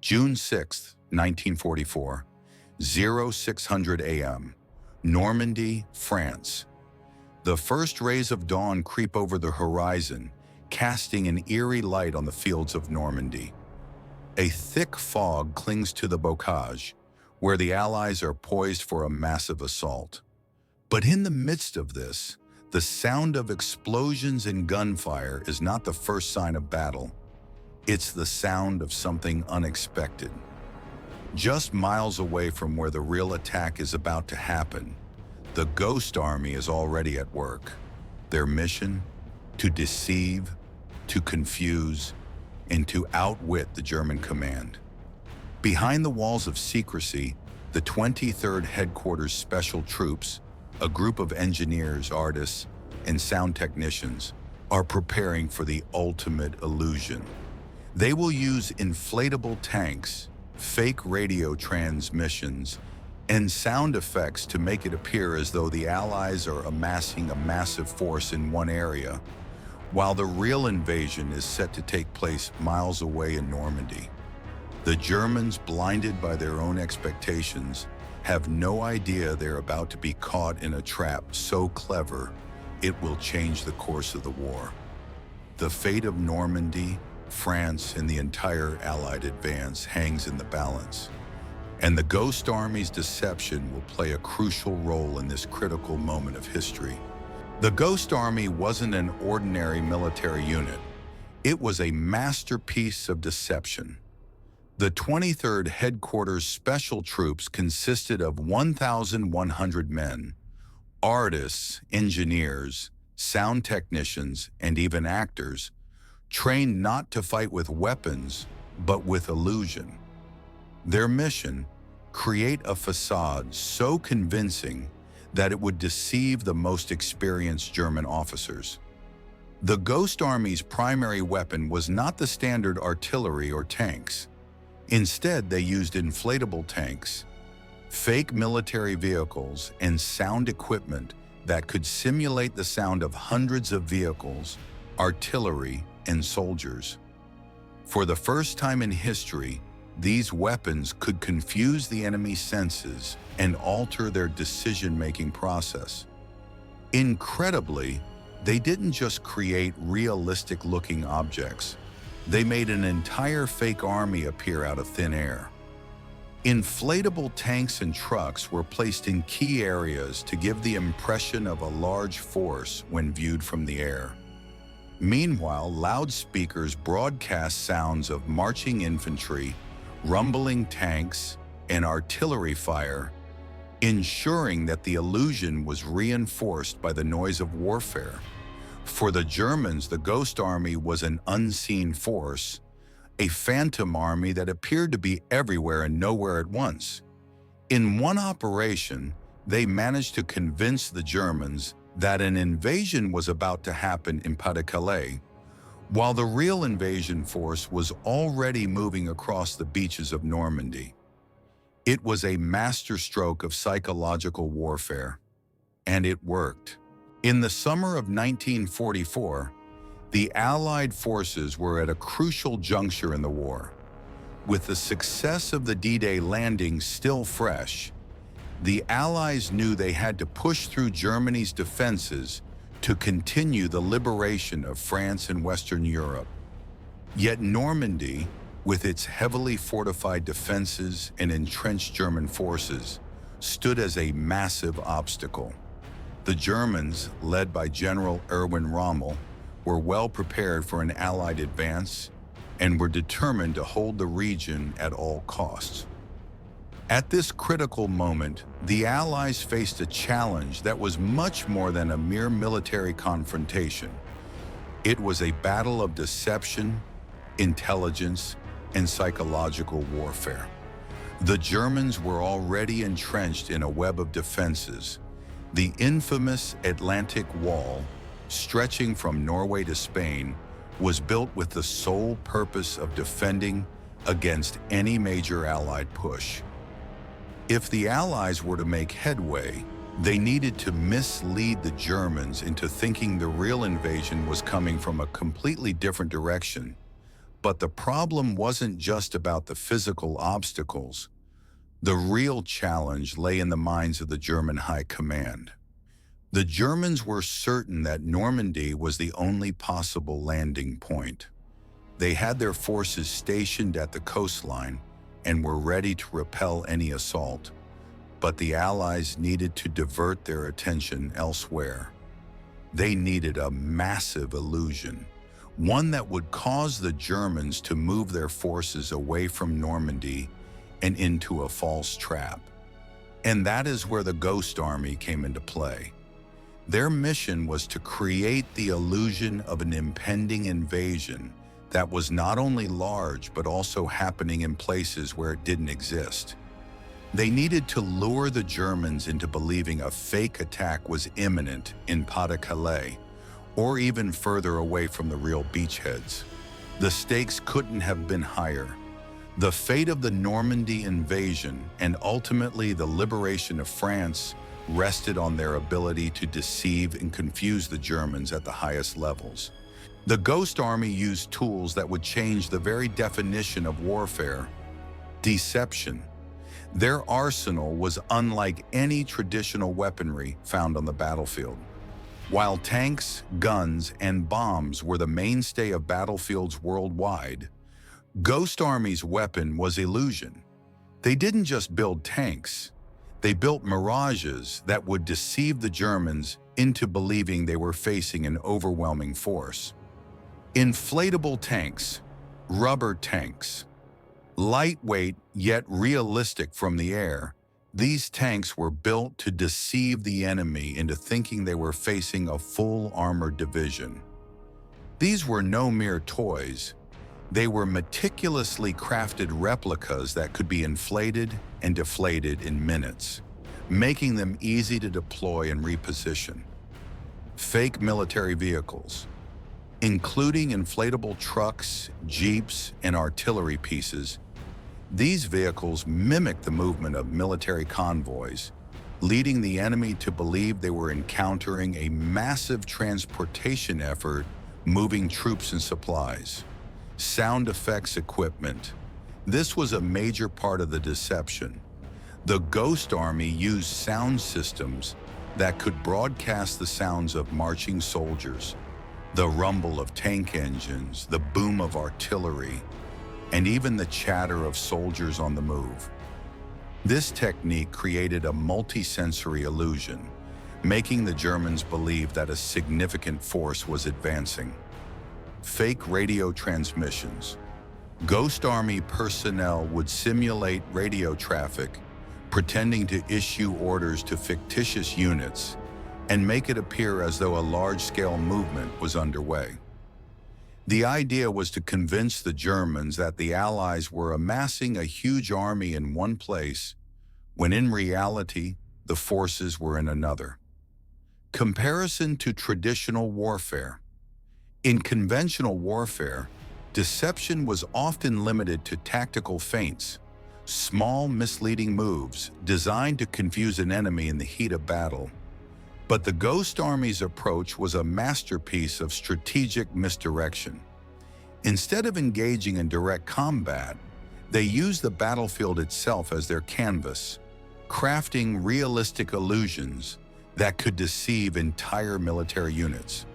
June 6, 1944, 0600 a.m., Normandy, France. The first rays of dawn creep over the horizon, casting an eerie light on the fields of Normandy. A thick fog clings to the bocage, where the Allies are poised for a massive assault. But in the midst of this, the sound of explosions and gunfire is not the first sign of battle. It's the sound of something unexpected. Just miles away from where the real attack is about to happen, the Ghost Army is already at work. Their mission? To deceive, to confuse, and to outwit the German command. Behind the walls of secrecy, the 23rd Headquarters Special Troops, a group of engineers, artists, and sound technicians, are preparing for the ultimate illusion. They will use inflatable tanks, fake radio transmissions, and sound effects to make it appear as though the Allies are amassing a massive force in one area, while the real invasion is set to take place miles away in Normandy. The Germans, blinded by their own expectations, have no idea they're about to be caught in a trap so clever it will change the course of the war. The fate of Normandy, France, and the entire Allied advance hangs in the balance, and the Ghost Army's deception will play a crucial role in this critical moment of history. The Ghost Army wasn't an ordinary military unit. It was a masterpiece of deception. The 23rd Headquarters Special Troops consisted of 1,100 men, artists, engineers, sound technicians, and even actors, trained not to fight with weapons, but with illusion. Their mission: create a facade so convincing that it would deceive the most experienced German officers. The Ghost Army's primary weapon was not the standard artillery or tanks. Instead, they used inflatable tanks, fake military vehicles, and sound equipment that could simulate the sound of hundreds of vehicles, artillery, and soldiers. For the first time in history, these weapons could confuse the enemy's senses and alter their decision-making process. Incredibly, they didn't just create realistic-looking objects. They made an entire fake army appear out of thin air. Inflatable tanks and trucks were placed in key areas to give the impression of a large force when viewed from the air. Meanwhile, loudspeakers broadcast sounds of marching infantry, rumbling tanks, and artillery fire, ensuring that the illusion was reinforced by the noise of warfare. For the Germans, the Ghost Army was an unseen force, a phantom army that appeared to be everywhere and nowhere at once. In one operation, they managed to convince the Germans that an invasion was about to happen in Pas-de-Calais, while the real invasion force was already moving across the beaches of Normandy. It was a masterstroke of psychological warfare, and it worked. In the summer of 1944, the Allied forces were at a crucial juncture in the war. With the success of the D-Day landing still fresh, the Allies knew they had to push through Germany's defenses to continue the liberation of France and Western Europe. Yet Normandy, with its heavily fortified defenses and entrenched German forces, stood as a massive obstacle. The Germans, led by General Erwin Rommel, were well prepared for an Allied advance and were determined to hold the region at all costs. At this critical moment, the Allies faced a challenge that was much more than a mere military confrontation. It was a battle of deception, intelligence, and psychological warfare. The Germans were already entrenched in a web of defenses. The infamous Atlantic Wall, stretching from Norway to Spain, was built with the sole purpose of defending against any major Allied push. If the Allies were to make headway, they needed to mislead the Germans into thinking the real invasion was coming from a completely different direction, But the problem wasn't just about the physical obstacles. The real challenge lay in the minds of the German High Command. The Germans were certain that Normandy was the only possible landing point. They had their forces stationed at the coastline and were ready to repel any assault. But the Allies needed to divert their attention elsewhere. They needed a massive illusion, one that would cause the Germans to move their forces away from Normandy and into a false trap. And that is where the Ghost Army came into play. Their mission was to create the illusion of an impending invasion that was not only large but also happening in places where it didn't exist. They needed to lure the Germans into believing a fake attack was imminent in Pas-de-Calais, or even further away from the real beachheads. The stakes couldn't have been higher. The fate of the Normandy invasion and ultimately the liberation of France rested on their ability to deceive and confuse the Germans at the highest levels. The Ghost Army used tools that would change the very definition of warfare: deception. Their arsenal was unlike any traditional weaponry found on the battlefield. While tanks, guns, and bombs were the mainstay of battlefields worldwide, Ghost Army's weapon was illusion. They didn't just build tanks. They built mirages that would deceive the Germans into believing they were facing an overwhelming force. Inflatable tanks, rubber tanks. Lightweight yet realistic from the air, these tanks were built to deceive the enemy into thinking they were facing a full armored division. These were no mere toys. They were meticulously crafted replicas that could be inflated and deflated in minutes, making them easy to deploy and reposition. Fake military vehicles, including inflatable trucks, jeeps, and artillery pieces. These vehicles mimicked the movement of military convoys, leading the enemy to believe they were encountering a massive transportation effort moving troops and supplies. Sound effects equipment. This was a major part of the deception. The Ghost Army used sound systems that could broadcast the sounds of marching soldiers, the rumble of tank engines, the boom of artillery, and even the chatter of soldiers on the move. This technique created a multi-sensory illusion, making the Germans believe that a significant force was advancing. Fake radio transmissions. Ghost Army personnel would simulate radio traffic, pretending to issue orders to fictitious units and make it appear as though a large-scale movement was underway. The idea was to convince the Germans that the Allies were amassing a huge army in one place, when in reality, the forces were in another. Comparison to traditional warfare. In conventional warfare, deception was often limited to tactical feints, small misleading moves designed to confuse an enemy in the heat of battle. But the Ghost Army's approach was a masterpiece of strategic misdirection. Instead of engaging in direct combat, they used the battlefield itself as their canvas, crafting realistic illusions that could deceive entire military units.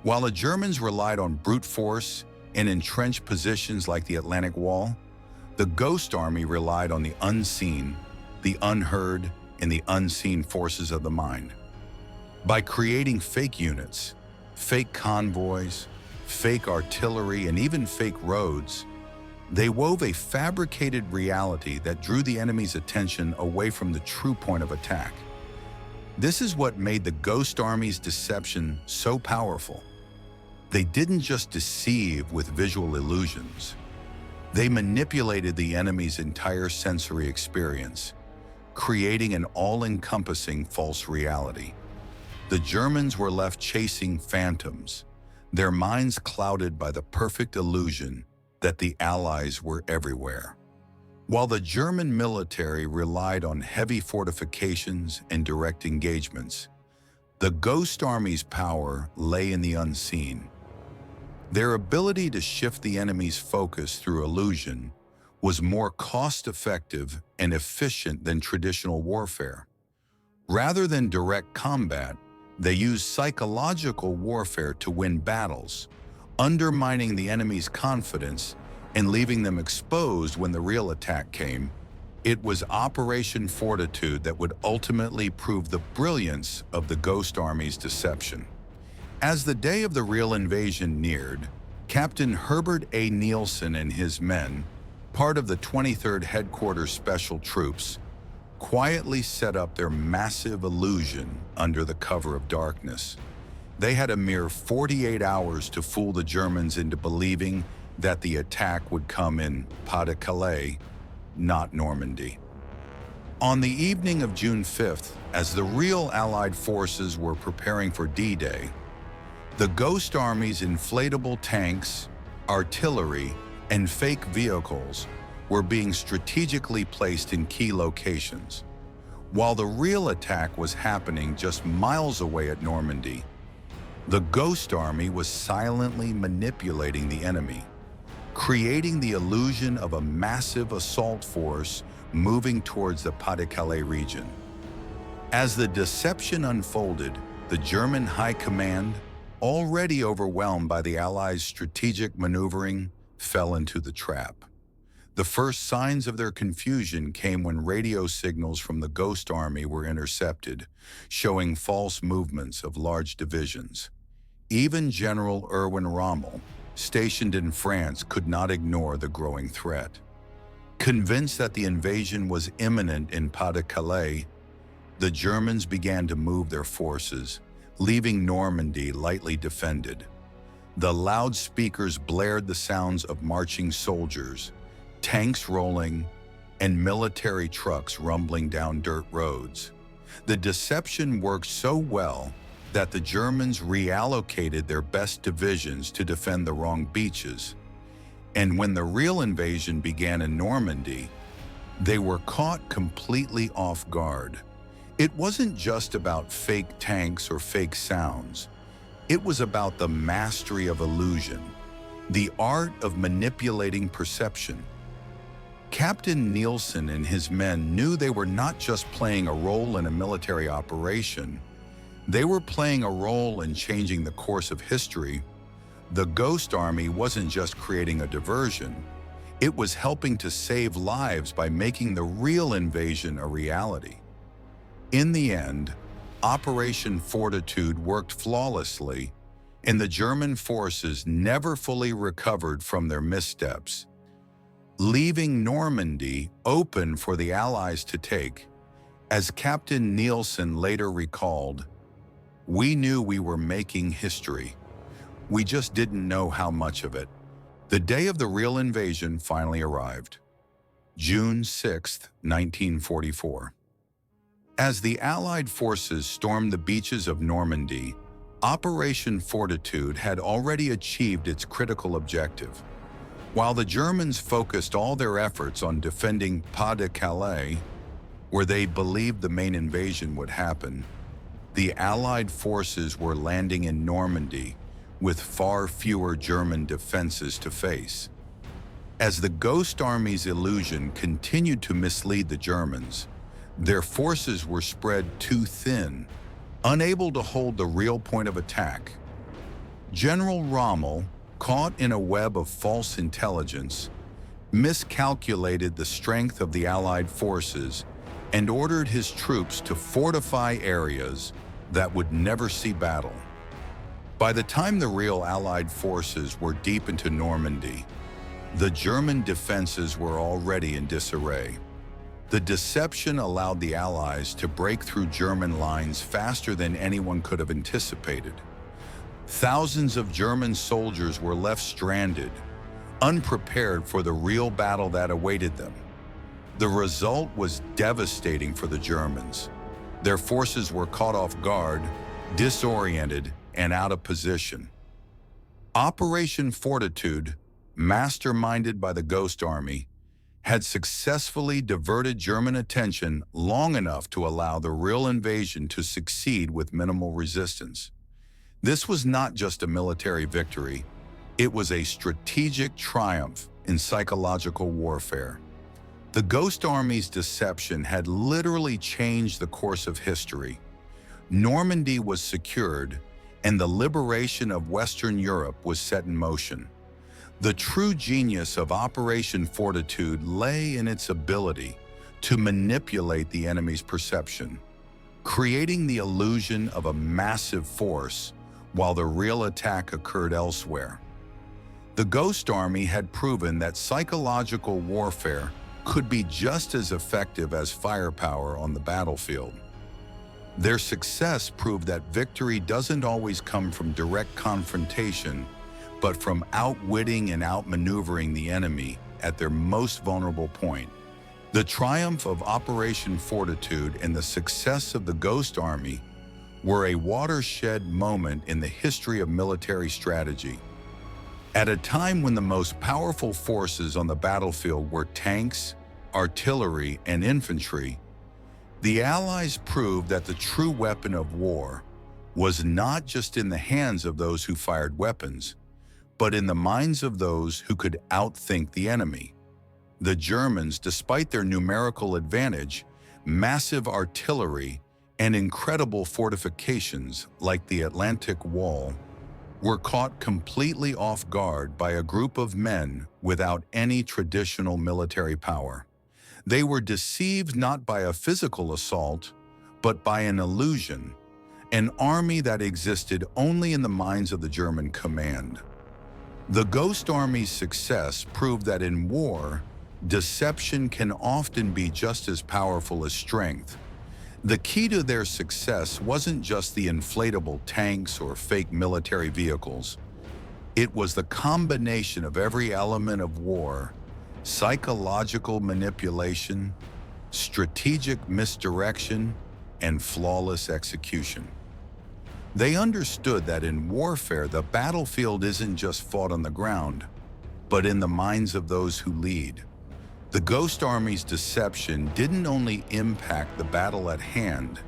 While the Germans relied on brute force and entrenched positions like the Atlantic Wall, the Ghost Army relied on the unseen, the unheard, and the unseen forces of the mind. By creating fake units, fake convoys, fake artillery, and even fake roads, they wove a fabricated reality that drew the enemy's attention away from the true point of attack. This is what made the Ghost Army's deception so powerful. They didn't just deceive with visual illusions. They manipulated the enemy's entire sensory experience, creating an all-encompassing false reality. The Germans were left chasing phantoms, their minds clouded by the perfect illusion that the Allies were everywhere. While the German military relied on heavy fortifications and direct engagements, the Ghost Army's power lay in the unseen. Their ability to shift the enemy's focus through illusion was more cost-effective and efficient than traditional warfare. Rather than direct combat, they used psychological warfare to win battles, undermining the enemy's confidence and leaving them exposed when the real attack came. It was Operation Fortitude that would ultimately prove the brilliance of the Ghost Army's deception. As the day of the real invasion neared, Captain Herbert A. Nielsen and his men, part of the 23rd Headquarters Special Troops, quietly set up their massive illusion under the cover of darkness. They had a mere 48 hours to fool the Germans into believing that the attack would come in Pas-de-Calais, not Normandy. On the evening of June 5th, as the real Allied forces were preparing for D-Day, the Ghost Army's inflatable tanks, artillery, and fake vehicles were being strategically placed in key locations. While the real attack was happening just miles away at Normandy, the Ghost Army was silently manipulating the enemy, creating the illusion of a massive assault force moving towards the Pas-de-Calais region. As the deception unfolded, the German High Command, already overwhelmed by the Allies' strategic maneuvering, fell into the trap. The first signs of their confusion came when radio signals from the Ghost Army were intercepted, showing false movements of large divisions. Even General Erwin Rommel, stationed in France, could not ignore the growing threat. Convinced that the invasion was imminent in Pas-de-Calais, the Germans began to move their forces, leaving Normandy lightly defended. The loudspeakers blared the sounds of marching soldiers, tanks rolling, and military trucks rumbling down dirt roads. The deception worked so well that the Germans reallocated their best divisions to defend the wrong beaches. And when the real invasion began in Normandy, they were caught completely off guard. It wasn't just about fake tanks or fake sounds. It was about the mastery of illusion, the art of manipulating perception. Captain Nielsen and his men knew they were not just playing a role in a military operation. They were playing a role in changing the course of history. The Ghost Army wasn't just creating a diversion. It was helping to save lives by making the real invasion a reality. In the end, Operation Fortitude worked flawlessly, and the German forces never fully recovered from their missteps, leaving Normandy open for the Allies to take. As Captain Nielsen later recalled, "We knew we were making history. We just didn't know how much of it." The day of the real invasion finally arrived. June 6, 1944. As the Allied forces stormed the beaches of Normandy, Operation Fortitude had already achieved its critical objective. While the Germans focused all their efforts on defending Pas-de-Calais, where they believed the main invasion would happen, the Allied forces were landing in Normandy with far fewer German defenses to face. As the Ghost Army's illusion continued to mislead the Germans, their forces were spread too thin, unable to hold the real point of attack. General Rommel, caught in a web of false intelligence, miscalculated the strength of the Allied forces and ordered his troops to fortify areas that would never see battle. By the time the real Allied forces were deep into Normandy, the German defenses were already in disarray. The deception allowed the Allies to break through German lines faster than anyone could have anticipated. Thousands of German soldiers were left stranded, unprepared for the real battle that awaited them. The result was devastating for the Germans. Their forces were caught off guard, disoriented, and out of position. Operation Fortitude, masterminded by the Ghost Army, had successfully diverted German attention long enough to allow the real invasion to succeed with minimal resistance. This was not just a military victory. It was a strategic triumph in psychological warfare. The Ghost Army's deception had literally changed the course of history. Normandy was secured, and the liberation of Western Europe was set in motion. The true genius of Operation Fortitude lay in its ability to manipulate the enemy's perception, creating the illusion of a massive force while the real attack occurred elsewhere. The Ghost Army had proven that psychological warfare could be just as effective as firepower on the battlefield. Their success proved that victory doesn't always come from direct confrontation, but from outwitting and outmaneuvering the enemy at their most vulnerable point. The triumph of Operation Fortitude and the success of the Ghost Army were a watershed moment in the history of military strategy. At a time when the most powerful forces on the battlefield were tanks, artillery, and infantry, the Allies proved that the true weapon of war was not just in the hands of those who fired weapons, but in the minds of those who could outthink the enemy. The Germans, despite their numerical advantage, massive artillery, and incredible fortifications like the Atlantic Wall, were caught completely off guard by a group of men without any traditional military power. They were deceived not by a physical assault, but by an illusion, an army that existed only in the minds of the German command. The Ghost Army's success proved that in war, deception can often be just as powerful as strength. The key to their success wasn't just the inflatable tanks or fake military vehicles. It was the combination of every element of war: psychological manipulation, strategic misdirection, and flawless execution. They understood that in warfare, the battlefield isn't just fought on the ground, but in the minds of those who lead. The Ghost Army's deception didn't only impact the battle at hand,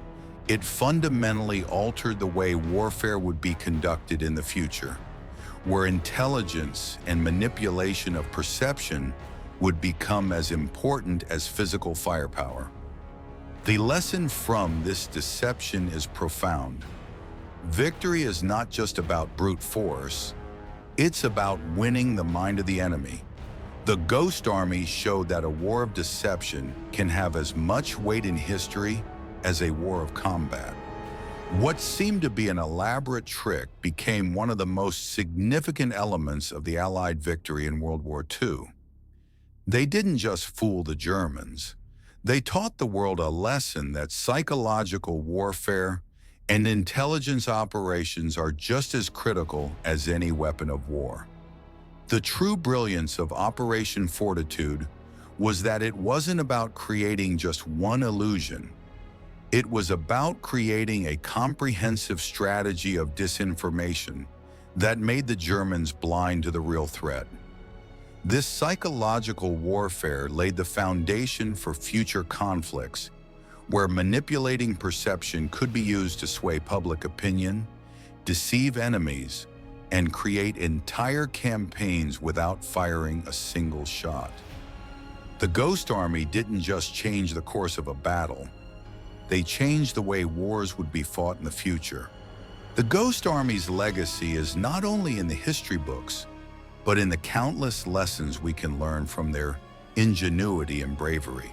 it fundamentally altered the way warfare would be conducted in the future, where intelligence and manipulation of perception would become as important as physical firepower. The lesson from this deception is profound. Victory is not just about brute force, it's about winning the mind of the enemy. The Ghost Army showed that a war of deception can have as much weight in history as a war of combat. What seemed to be an elaborate trick became one of the most significant elements of the Allied victory in World War II. They didn't just fool the Germans. They taught the world a lesson that psychological warfare and intelligence operations are just as critical as any weapon of war. The true brilliance of Operation Fortitude was that it wasn't about creating just one illusion. It was about creating a comprehensive strategy of disinformation that made the Germans blind to the real threat. This psychological warfare laid the foundation for future conflicts, where manipulating perception could be used to sway public opinion, deceive enemies, and create entire campaigns without firing a single shot. The Ghost Army didn't just change the course of a battle, they changed the way wars would be fought in the future. The Ghost Army's legacy is not only in the history books, but in the countless lessons we can learn from their ingenuity and bravery.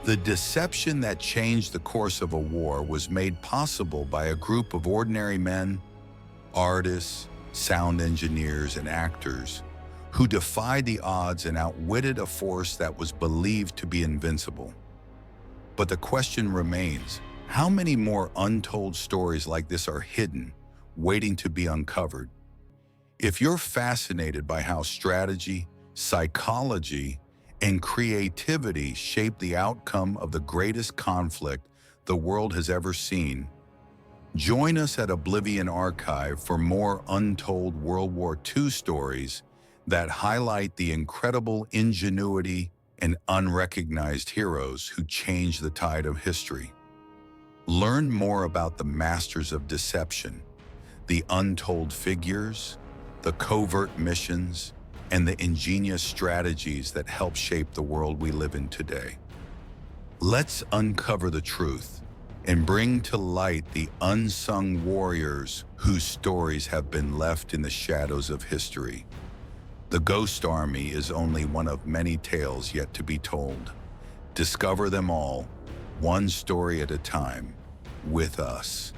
The deception that changed the course of a war was made possible by a group of ordinary men, artists, sound engineers, and actors who defied the odds and outwitted a force that was believed to be invincible. But the question remains, how many more untold stories like this are hidden, waiting to be uncovered? If you're fascinated by how strategy, psychology, and creativity shape the outcome of the greatest conflict the world has ever seen, join us at Oblivion Archive for more untold World War II stories that highlight the incredible ingenuity and unrecognized heroes who changed the tide of history. Learn more about the masters of deception, the untold figures, the covert missions, and the ingenious strategies that help shape the world we live in today. Let's uncover the truth and bring to light the unsung warriors whose stories have been left in the shadows of history. The Ghost Army is only one of many tales yet to be told. Discover them all, one story at a time, with us.